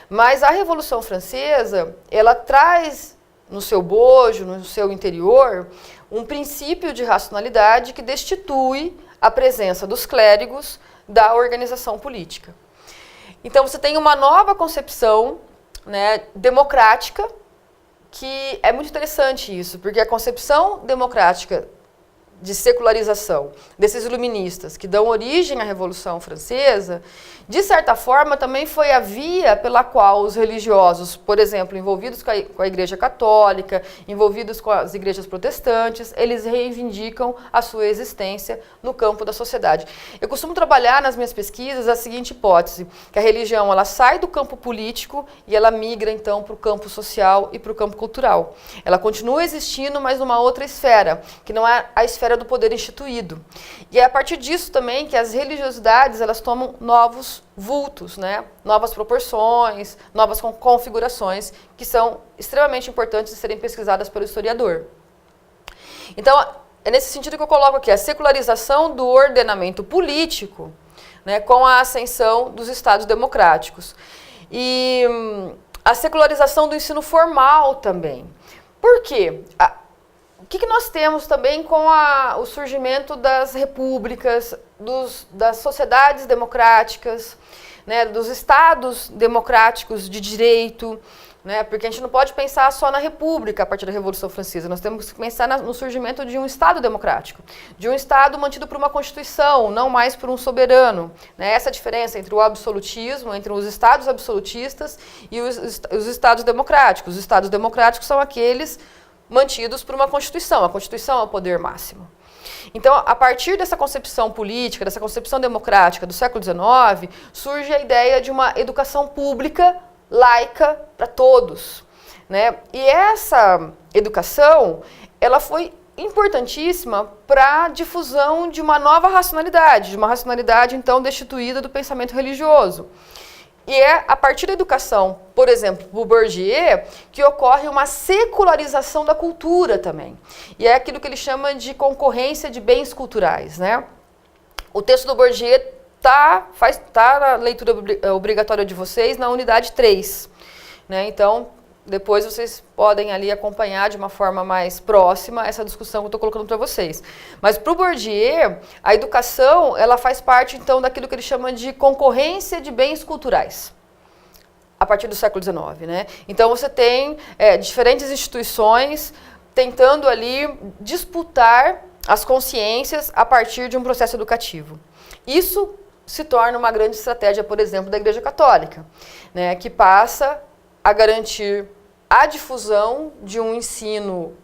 Mas a Revolução Francesa, ela traz no seu bojo, no seu interior, um princípio de racionalidade que destitui a presença dos clérigos da organização política. Então, você tem uma nova concepção, né, democrática, que é muito interessante isso, porque a concepção democrática de secularização desses iluministas que dão origem à Revolução Francesa, de certa forma, também foi a via pela qual os religiosos, por exemplo, envolvidos com a Igreja Católica, envolvidos com as igrejas protestantes, eles reivindicam a sua existência no campo da sociedade. Eu costumo trabalhar nas minhas pesquisas a seguinte hipótese, que a religião ela sai do campo político e ela migra, então, para o campo social e para o campo cultural. Ela continua existindo, mas numa outra esfera, que não é a esfera esfera do poder instituído. E é a partir disso também que as religiosidades elas tomam novos vultos, né? Novas proporções, novas configurações, que são extremamente importantes de serem pesquisadas pelo historiador. Então, é nesse sentido que eu coloco aqui a secularização do ordenamento político, né, com a ascensão dos Estados democráticos. E a secularização do ensino formal também. Por quê? O que nós temos também com o surgimento das repúblicas, das sociedades democráticas, né, dos estados democráticos de direito, né, porque a gente não pode pensar só na república a partir da Revolução Francesa, nós temos que pensar no surgimento de um estado democrático, de um estado mantido por uma constituição, não mais por um soberano. Né, essa é a diferença entre o absolutismo, entre os estados absolutistas e os estados democráticos. Os estados democráticos são aqueles mantidos por uma constituição, a constituição é o poder máximo. Então, a partir dessa concepção política, dessa concepção democrática do século XIX, surge a ideia de uma educação pública laica para todos, né? E essa educação, ela foi importantíssima para a difusão de uma nova racionalidade, de uma racionalidade, então, destituída do pensamento religioso. E é a partir da educação, por exemplo, por Bourdieu, que ocorre uma secularização da cultura também. E é aquilo que ele chama de concorrência de bens culturais, né? O texto do Bourdieu tá na leitura obrigatória de vocês na unidade 3. Né? Então, depois vocês podem ali acompanhar de uma forma mais próxima essa discussão que eu estou colocando para vocês. Mas para o Bourdieu, a educação ela faz parte então daquilo que ele chama de concorrência de bens culturais, a partir do século XIX. Né? Então você tem diferentes instituições tentando ali disputar as consciências a partir de um processo educativo. Isso se torna uma grande estratégia, por exemplo, da Igreja Católica, né, que passa a garantir a difusão de um ensino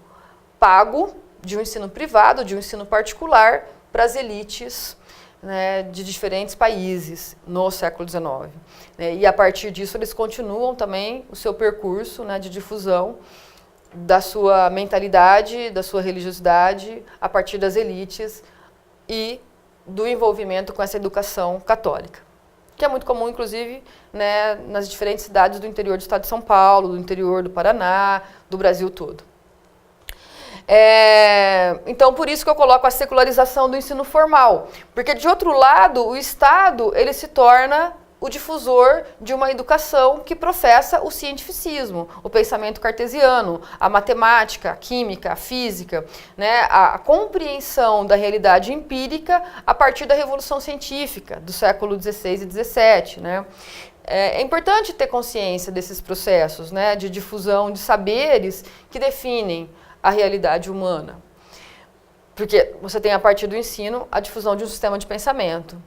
pago, de um ensino privado, de um ensino particular para as elites, né, de diferentes países no século XIX. Né, e a partir disso eles continuam também o seu percurso, né, de difusão da sua mentalidade, da sua religiosidade, a partir das elites e do envolvimento com essa educação católica, que é muito comum, inclusive, né, nas diferentes cidades do interior do estado de São Paulo, do interior do Paraná, do Brasil todo. Então, por isso que eu coloco a secularização do ensino formal, porque, de outro lado, o Estado ele se torna o difusor de uma educação que professa o cientificismo, o pensamento cartesiano, a matemática, a química, a física, né, a compreensão da realidade empírica a partir da Revolução Científica do século XVI e XVII. Né. É importante ter consciência desses processos, né, de difusão de saberes que definem a realidade humana, porque você tem a partir do ensino a difusão de um sistema de pensamento.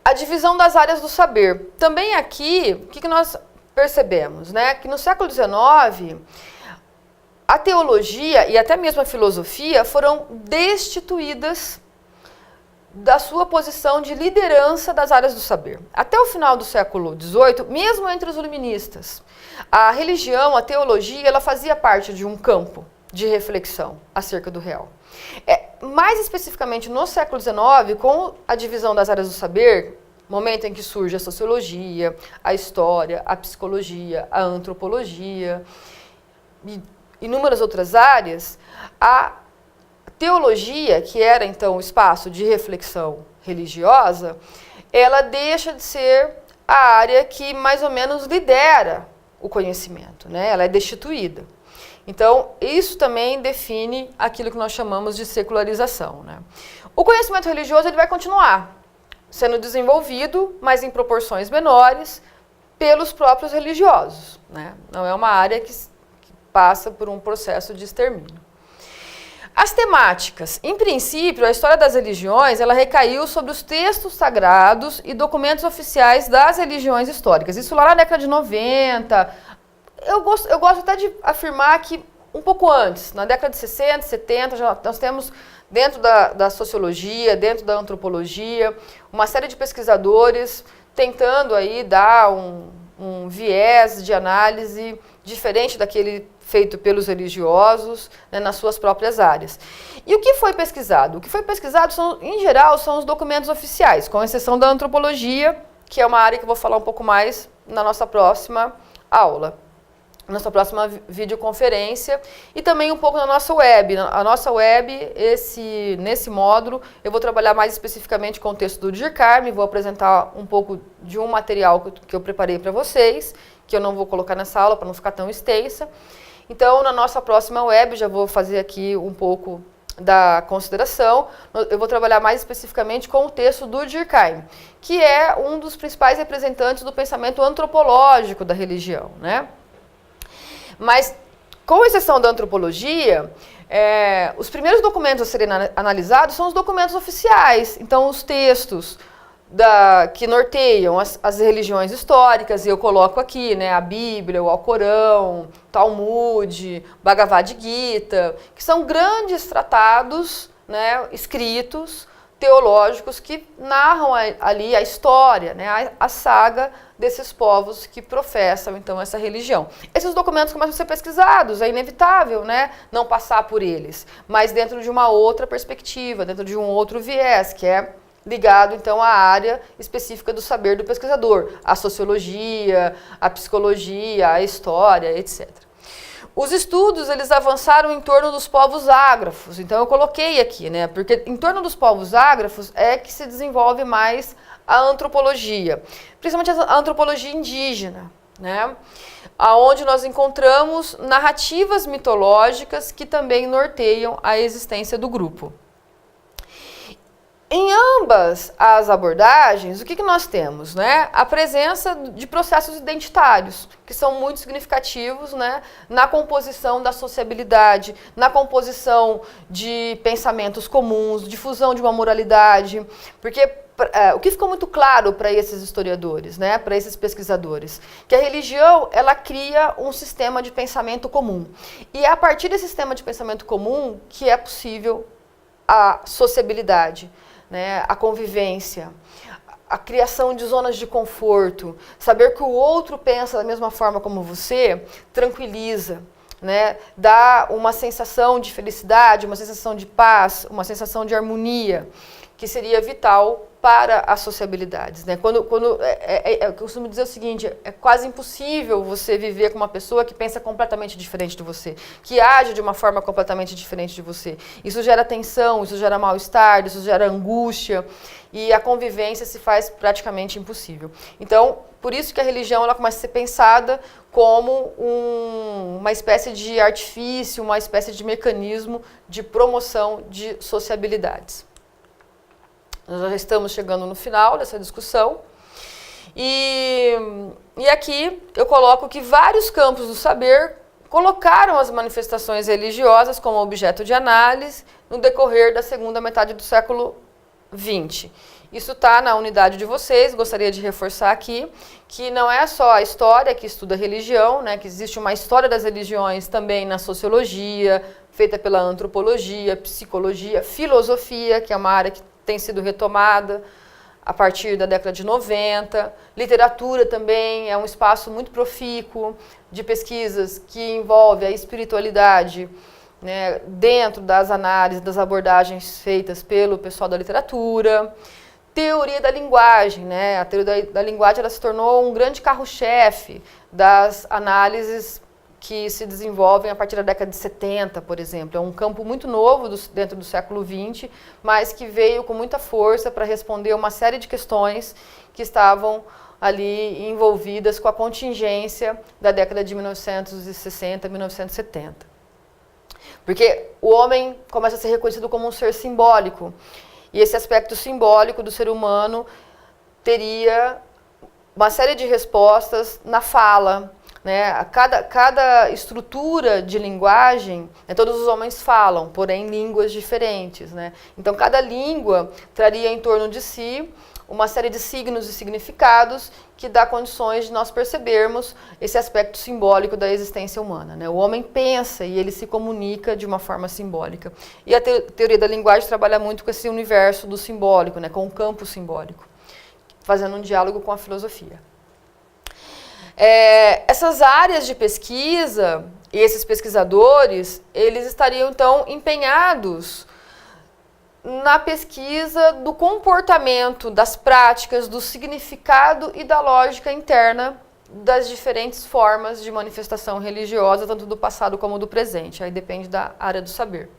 A divisão das áreas do saber. Também aqui, o que nós percebemos? Né? Que no século XIX, a teologia e até mesmo a filosofia foram destituídas da sua posição de liderança das áreas do saber. Até o final do século XVIII, mesmo entre os iluministas, a religião, a teologia, ela fazia parte de um campo de reflexão acerca do real. Mais especificamente no século XIX, com a divisão das áreas do saber, momento em que surge a sociologia, a história, a psicologia, a antropologia e inúmeras outras áreas, a teologia, que era então o espaço de reflexão religiosa, ela deixa de ser a área que mais ou menos lidera o conhecimento, né? Ela é destituída. Então, isso também define aquilo que nós chamamos de secularização. Né? O conhecimento religioso ele vai continuar sendo desenvolvido, mas em proporções menores, pelos próprios religiosos. Né? Não é uma área que passa por um processo de extermínio. As temáticas. Em princípio, a história das religiões ela recaiu sobre os textos sagrados e documentos oficiais das religiões históricas. Isso lá na década de 90... Eu gosto até de afirmar que um pouco antes, na década de 60, 70, nós temos dentro da sociologia, dentro da antropologia, uma série de pesquisadores tentando aí dar um viés de análise diferente daquele feito pelos religiosos, né, nas suas próprias áreas. E o que foi pesquisado? O que foi pesquisado, em geral, são os documentos oficiais, com exceção da antropologia, que é uma área que eu vou falar um pouco mais na nossa próxima aula, nossa próxima videoconferência, e também um pouco na nossa web. A nossa web, nesse módulo, eu vou trabalhar mais especificamente com o texto do Durkheim, vou apresentar um pouco de um material que eu preparei para vocês, que eu não vou colocar nessa aula para não ficar tão extensa. Então, na nossa próxima web, já vou fazer aqui um pouco da consideração, eu vou trabalhar mais especificamente com o texto do Durkheim, que é um dos principais representantes do pensamento antropológico da religião, né? Mas, com exceção da antropologia, os primeiros documentos a serem analisados são os documentos oficiais. Então, os textos que norteiam as religiões históricas, e eu coloco aqui, né, a Bíblia, o Alcorão, Talmud, Bhagavad Gita, que são grandes tratados, né, escritos, teológicos, que narram ali a história, né, a saga desses povos que professam, então, essa religião. Esses documentos começam a ser pesquisados, é inevitável, né, não passar por eles, mas dentro de uma outra perspectiva, dentro de um outro viés, que é ligado, então, à área específica do saber do pesquisador, a sociologia, a psicologia, a história, etc. Os estudos, eles avançaram em torno dos povos ágrafos, então eu coloquei aqui, né, porque em torno dos povos ágrafos é que se desenvolve mais a antropologia, principalmente a antropologia indígena, né, aonde nós encontramos narrativas mitológicas que também norteiam a existência do grupo. Em ambas as abordagens, o que nós temos, né? A presença de processos identitários, que são muito significativos, né, na composição da sociabilidade, na composição de pensamentos comuns, difusão de uma moralidade, porque o que ficou muito claro para esses historiadores, né, para esses pesquisadores, que a religião, ela cria um sistema de pensamento comum. E é a partir desse sistema de pensamento comum que é possível a sociabilidade, né, a convivência, a criação de zonas de conforto, saber que o outro pensa da mesma forma como você, tranquiliza, né, dá uma sensação de felicidade, uma sensação de paz, uma sensação de harmonia, que seria vital para as sociabilidades, né? Eu costumo dizer o seguinte, é quase impossível você viver com uma pessoa que pensa completamente diferente de você, que age de uma forma completamente diferente de você. Isso gera tensão, isso gera mal-estar, isso gera angústia, e a convivência se faz praticamente impossível. Então, por isso que a religião, ela começa a ser pensada como uma espécie de artifício, uma espécie de mecanismo de promoção de sociabilidades. Nós já estamos chegando no final dessa discussão. E aqui eu coloco que vários campos do saber colocaram as manifestações religiosas como objeto de análise no decorrer da segunda metade do século XX. Isso está na unidade de vocês, gostaria de reforçar aqui, que não é só a história que estuda a religião, né, que existe uma história das religiões também na sociologia, feita pela antropologia, psicologia, filosofia, que é uma área que tem sido retomada a partir da década de 90. Literatura também é um espaço muito profícuo de pesquisas que envolve a espiritualidade, né, dentro das análises, das abordagens feitas pelo pessoal da literatura. Teoria da linguagem, né? A teoria da linguagem, ela se tornou um grande carro-chefe das análises que se desenvolvem a partir da década de 70, por exemplo. É um campo muito novo dentro do século XX, mas que veio com muita força para responder uma série de questões que estavam ali envolvidas com a contingência da década de 1960, 1970. Porque o homem começa a ser reconhecido como um ser simbólico, e esse aspecto simbólico do ser humano teria uma série de respostas na fala, né? Cada estrutura de linguagem, né, todos os homens falam, porém línguas diferentes, né? Então, cada língua traria em torno de si uma série de signos e significados que dá condições de nós percebermos esse aspecto simbólico da existência humana, né? O homem pensa e ele se comunica de uma forma simbólica. E a teoria da linguagem trabalha muito com esse universo do simbólico, né, com o campo simbólico, fazendo um diálogo com a filosofia. Essas áreas de pesquisa, E esses pesquisadores, eles estariam então empenhados na pesquisa do comportamento, das práticas, do significado e da lógica interna das diferentes formas de manifestação religiosa, tanto do passado como do presente. Aí depende da área do saber.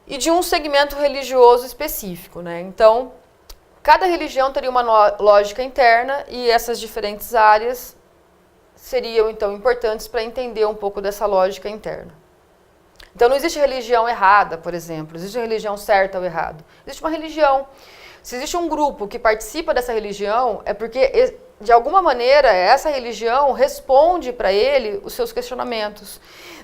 E de um segmento religioso específico, né? Então, cada religião teria uma lógica interna e essas diferentes áreas seriam, então, importantes para entender um pouco dessa lógica interna. Então, não existe religião errada, por exemplo. Existe religião certa ou errada. Existe uma religião. Se existe um grupo que participa dessa religião, é porque, de alguma maneira, essa religião responde para ele os seus questionamentos.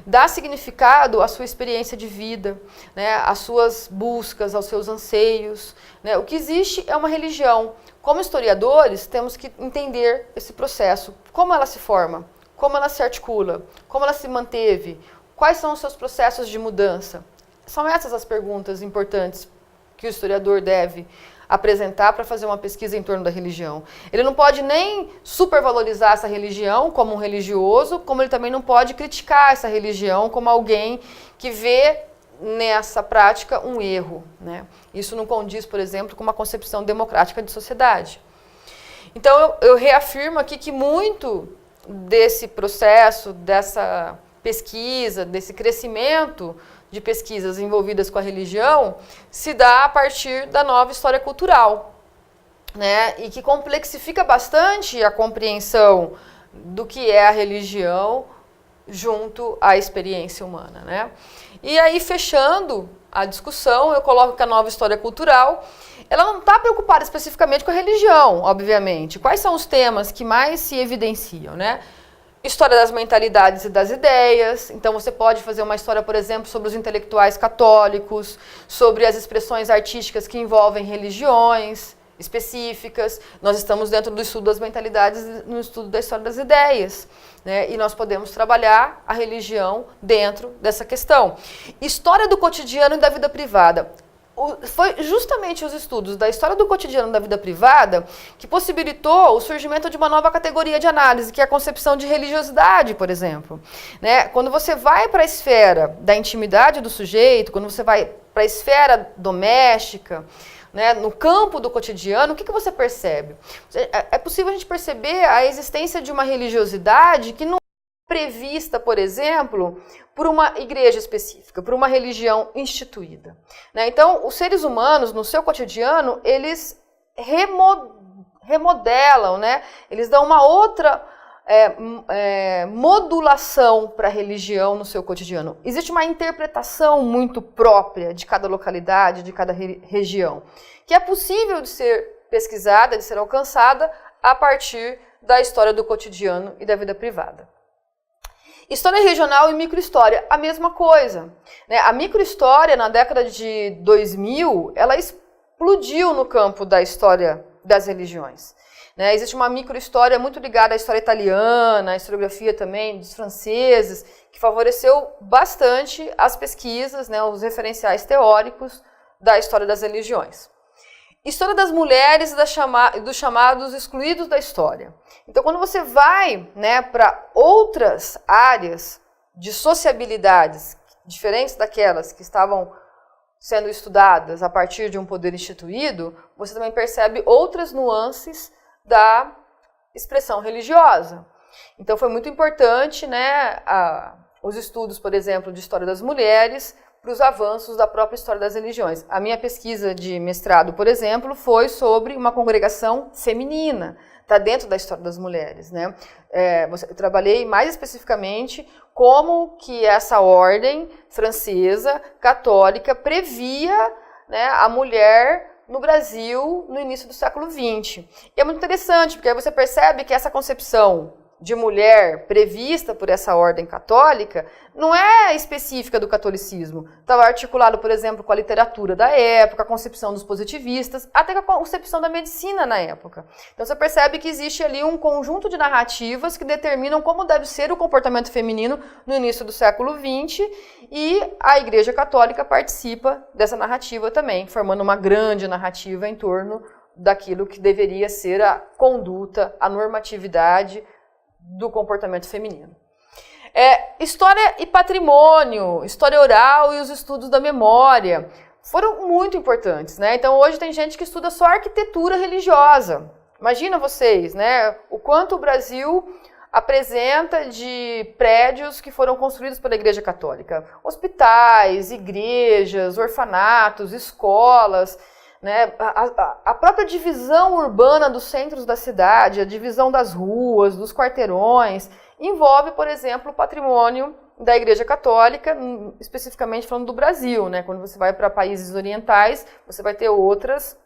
Dá significado à sua experiência de vida, né, às suas buscas, aos seus anseios. Né? O que existe é uma religião. Como historiadores, temos que entender esse processo. Como ela se forma, como ela se articula, como ela se manteve, quais são os seus processos de mudança. São essas as perguntas importantes que o historiador deve apresentar para fazer uma pesquisa em torno da religião. Ele não pode nem supervalorizar essa religião como um religioso, como ele também não pode criticar essa religião como alguém que vê nessa prática um erro. Né? Isso não condiz, por exemplo, com uma concepção democrática de sociedade. Então, eu reafirmo aqui que muito desse processo, dessa pesquisa, desse crescimento de pesquisas envolvidas com a religião, se dá a partir da nova história cultural, né? E que complexifica bastante a compreensão do que é a religião junto à experiência humana, né? E aí, fechando a discussão, eu coloco que a nova história cultural, ela não está preocupada especificamente com a religião, obviamente. Quais são os temas que mais se evidenciam, né? História das mentalidades e das ideias. Então, você pode fazer uma história, por exemplo, sobre os intelectuais católicos, sobre as expressões artísticas que envolvem religiões específicas. Nós estamos dentro do estudo das mentalidades, no estudo da história das ideias, né? E nós podemos trabalhar a religião dentro dessa questão. História do cotidiano e da vida privada. Foi justamente os estudos da história do cotidiano da vida privada que possibilitou o surgimento de uma nova categoria de análise, que é a concepção de religiosidade, por exemplo. Né? Quando você vai para a esfera da intimidade do sujeito, quando você vai para a esfera doméstica, né, no campo do cotidiano, o que você percebe? É possível a gente perceber a existência de uma religiosidade que não é prevista, por exemplo, por uma igreja específica, por uma religião instituída. Né? Então, os seres humanos, no seu cotidiano, eles remodelam, né? Eles dão uma outra modulação para a religião no seu cotidiano. Existe uma interpretação muito própria de cada localidade, de cada região, que é possível de ser pesquisada, de ser alcançada a partir da história do cotidiano e da vida privada. História regional e microhistória, a mesma coisa. Né? A microhistória, na década de 2000, ela explodiu no campo da história das religiões. Né? Existe uma microhistória muito ligada à história italiana, à historiografia também dos franceses, que favoreceu bastante as pesquisas, né, os referenciais teóricos da história das religiões. História das mulheres e dos chamados excluídos da história. Então, quando você vai, né, para outras áreas de sociabilidades diferentes daquelas que estavam sendo estudadas a partir de um poder instituído, você também percebe outras nuances da expressão religiosa. Então, foi muito importante, né, os estudos, por exemplo, de história das mulheres, para os avanços da própria história das religiões. A minha pesquisa de mestrado, por exemplo, foi sobre uma congregação feminina, está dentro da história das mulheres. Né? Eu trabalhei mais especificamente como que essa ordem francesa, católica, previa, né, a mulher no Brasil no início do século XX. E é muito interessante, porque aí você percebe que essa concepção de mulher prevista por essa ordem católica não é específica do catolicismo. Estava articulado, por exemplo, com a literatura da época, a concepção dos positivistas, até com a concepção da medicina na época. Então você percebe que existe ali um conjunto de narrativas que determinam como deve ser o comportamento feminino no início do século XX, e a Igreja Católica participa dessa narrativa também, formando uma grande narrativa em torno daquilo que deveria ser a conduta, a normatividade do comportamento feminino. História e patrimônio, história oral e os estudos da memória foram muito importantes, né? Então hoje tem gente que estuda só arquitetura religiosa. Imagina vocês, né? O quanto o Brasil apresenta de prédios que foram construídos pela Igreja Católica. Hospitais, igrejas, orfanatos, escolas, né? A própria divisão urbana dos centros da cidade, a divisão das ruas, dos quarteirões, envolve, por exemplo, o patrimônio da Igreja Católica, especificamente falando do Brasil, né? Quando você vai para países orientais, você vai ter outras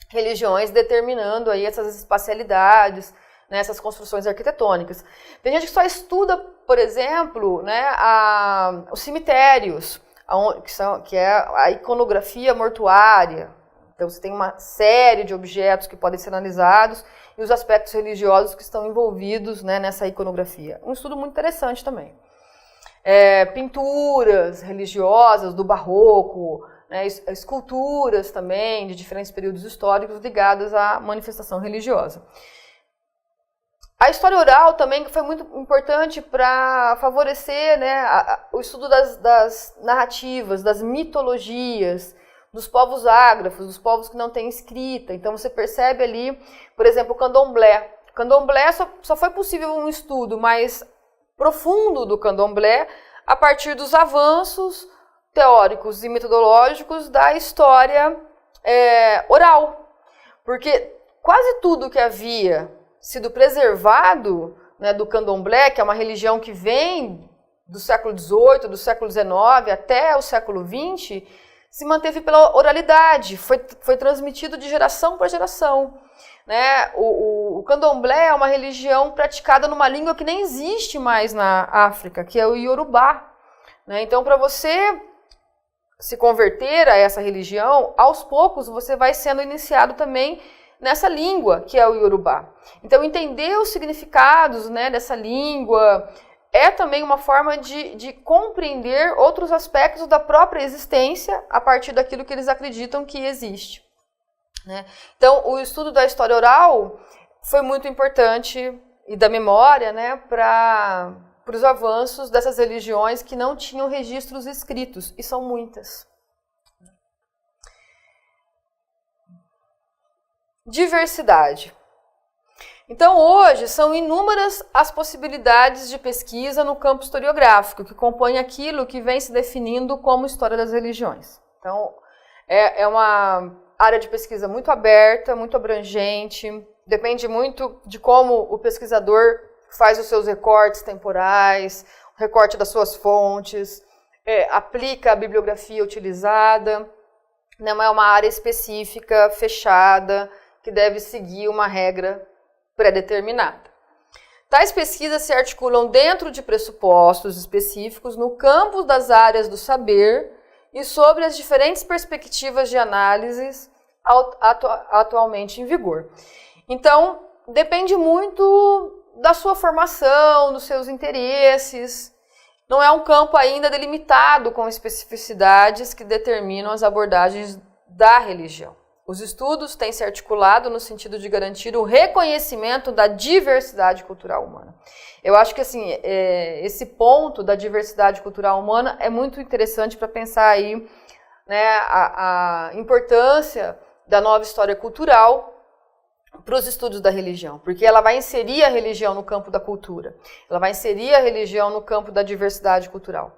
religiões determinando aí essas espacialidades, né, essas construções arquitetônicas. Tem gente que só estuda, por exemplo, né, os cemitérios, que é a iconografia mortuária. Então você tem uma série de objetos que podem ser analisados e os aspectos religiosos que estão envolvidos, né, nessa iconografia. Um estudo muito interessante também. Pinturas religiosas do barroco, né, esculturas também de diferentes períodos históricos ligadas à manifestação religiosa. A história oral também foi muito importante para favorecer, né, o estudo das narrativas, das mitologias, dos povos ágrafos, dos povos que não têm escrita. Então você percebe ali, por exemplo, o candomblé. O candomblé só foi possível um estudo mais profundo do candomblé a partir dos avanços teóricos e metodológicos da história oral. Porque quase tudo que havia sido preservado, né, do candomblé, que é uma religião que vem do século XVIII, do século XIX até o século XX, se manteve pela oralidade, foi transmitido de geração para geração. Né? O candomblé é uma religião praticada numa língua que nem existe mais na África, que é o Iorubá. Né? Então, para você se converter a essa religião, aos poucos você vai sendo iniciado também nessa língua, que é o Iorubá. Então, entender os significados, né, dessa língua é também uma forma de compreender outros aspectos da própria existência a partir daquilo que eles acreditam que existe. Né? Então, o estudo da história oral foi muito importante, e da memória, né, para os avanços dessas religiões que não tinham registros escritos, e são muitas. Diversidade. Então, hoje, são inúmeras as possibilidades de pesquisa no campo historiográfico, que compõe aquilo que vem se definindo como história das religiões. Então, é uma área de pesquisa muito aberta, muito abrangente, depende muito de como o pesquisador faz os seus recortes temporais, o recorte das suas fontes, aplica a bibliografia utilizada, não é uma área específica, fechada, que deve seguir uma regra pré-determinada. Tais pesquisas se articulam dentro de pressupostos específicos no campo das áreas do saber e sobre as diferentes perspectivas de análises atualmente em vigor. Então, depende muito da sua formação, dos seus interesses. Não é um campo ainda delimitado com especificidades que determinam as abordagens da religião. Os estudos têm se articulado no sentido de garantir o reconhecimento da diversidade cultural humana. Eu acho que assim, esse ponto da diversidade cultural humana é muito interessante para pensar aí, né, a importância da nova história cultural para os estudos da religião, porque ela vai inserir a religião no campo da cultura, ela vai inserir a religião no campo da diversidade cultural.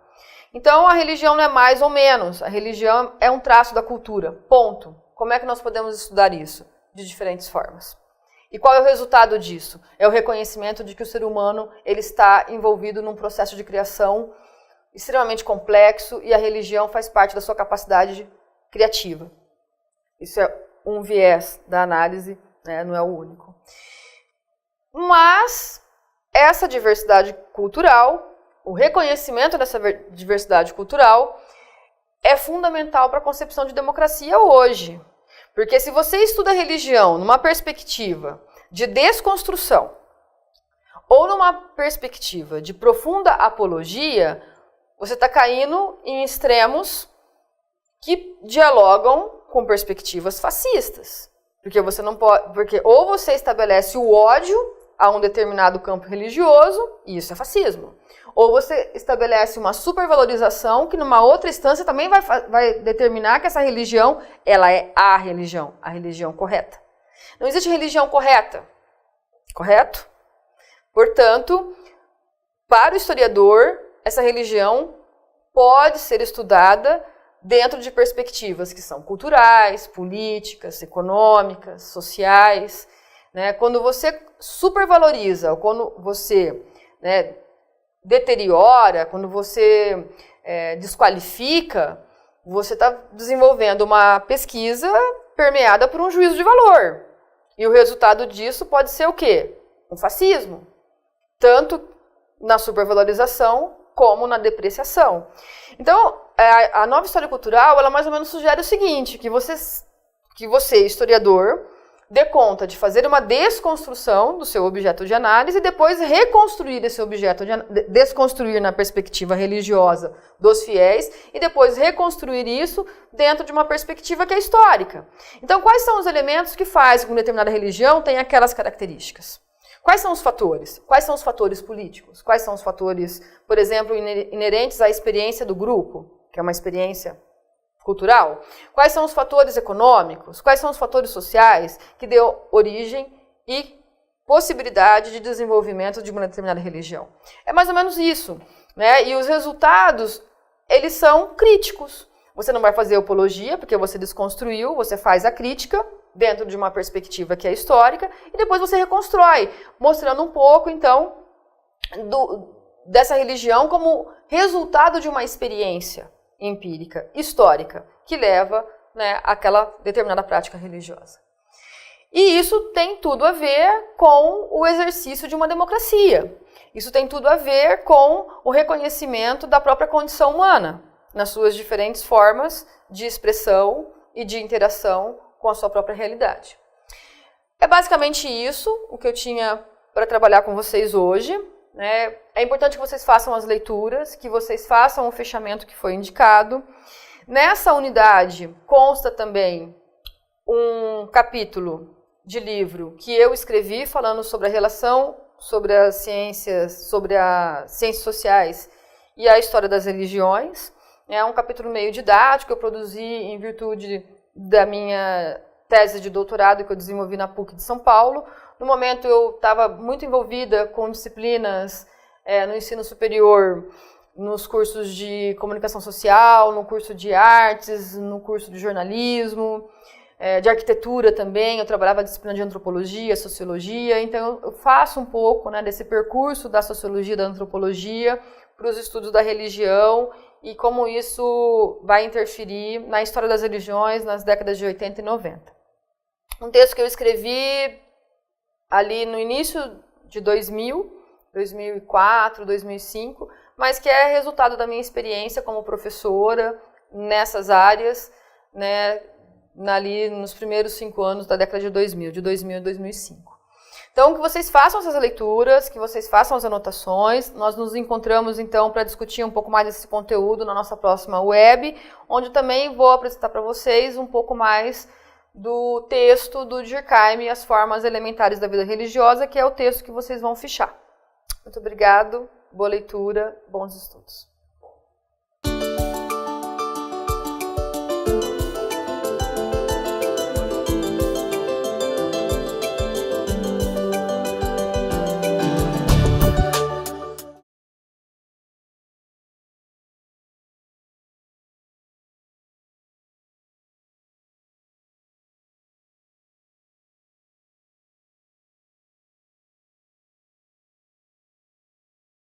Então, a religião não é mais ou menos, a religião é um traço da cultura, ponto. Como é que nós podemos estudar isso? De diferentes formas. E qual é o resultado disso? É o reconhecimento de que o ser humano ele está envolvido num processo de criação extremamente complexo e a religião faz parte da sua capacidade criativa. Isso é um viés da análise, né? Não é o único. Mas essa diversidade cultural, o reconhecimento dessa diversidade cultural é fundamental para a concepção de democracia hoje. Porque se você estuda religião numa perspectiva de desconstrução ou numa perspectiva de profunda apologia, você está caindo em extremos que dialogam com perspectivas fascistas. Porque você não pode, porque ou você estabelece o ódio a um determinado campo religioso, e isso é fascismo. ou você estabelece uma supervalorização que numa outra instância também vai determinar que essa religião, ela é a religião correta. Não existe religião correta, correto? Portanto, para o historiador, essa religião pode ser estudada dentro de perspectivas que são culturais, políticas, econômicas, sociais. Né? Quando você supervaloriza, ou quando você deteriora, quando você desqualifica, você está desenvolvendo uma pesquisa permeada por um juízo de valor. E o resultado disso pode ser o quê? Um fascismo. Tanto na supervalorização como na depreciação. Então, a nova história cultural, ela mais ou menos sugere o seguinte, que você, historiador, dê conta de fazer uma desconstrução do seu objeto de análise e depois reconstruir esse objeto, desconstruir na perspectiva religiosa dos fiéis e depois reconstruir isso dentro de uma perspectiva que é histórica. Então, quais são os elementos que fazem com que determinada religião tenha aquelas características? Quais são os fatores? Quais são os fatores políticos? Quais são os fatores, por exemplo, inerentes à experiência do grupo, que é uma experiência cultural? Quais são os fatores econômicos? Quais são os fatores sociais que deu origem e possibilidade de desenvolvimento de uma determinada religião? É mais ou menos isso, né? E os resultados, eles são críticos. Você não vai fazer apologia, porque você desconstruiu, você faz a crítica dentro de uma perspectiva que é histórica, e depois você reconstrói, mostrando um pouco, então, dessa religião como resultado de uma experiência empírica, histórica, que leva àquela determinada prática religiosa. E isso tem tudo a ver com o exercício de uma democracia. Isso tem tudo a ver com o reconhecimento da própria condição humana, nas suas diferentes formas de expressão e de interação com a sua própria realidade. É basicamente isso o que eu tinha para trabalhar com vocês hoje. Né? É importante que vocês façam as leituras, que vocês façam o fechamento que foi indicado. Nessa unidade consta também um capítulo de livro que eu escrevi falando sobre a relação sobre as ciências sociais e a história das religiões. É um capítulo meio didático que eu produzi em virtude da minha tese de doutorado que eu desenvolvi na PUC de São Paulo. No momento eu estava muito envolvida com disciplinas no ensino superior, nos cursos de comunicação social, no curso de artes, no curso de jornalismo, de arquitetura também. Eu trabalhava a disciplina de antropologia, sociologia, então eu faço um pouco desse percurso da sociologia, da antropologia para os estudos da religião e como isso vai interferir na história das religiões nas décadas de 80 e 90. Um texto que eu escrevi ali no início de 2000, 2004, 2005, mas que é resultado da minha experiência como professora nessas áreas, ali nos primeiros 5 anos da década de 2000 a 2005. Então, que vocês façam essas leituras, que vocês façam as anotações. Nós nos encontramos, então, para discutir um pouco mais desse conteúdo na nossa próxima web, onde também vou apresentar para vocês um pouco mais do texto do Durkheim, As Formas Elementares da Vida Religiosa, que é o texto que vocês vão fichar. Muito obrigado, boa leitura, bons estudos.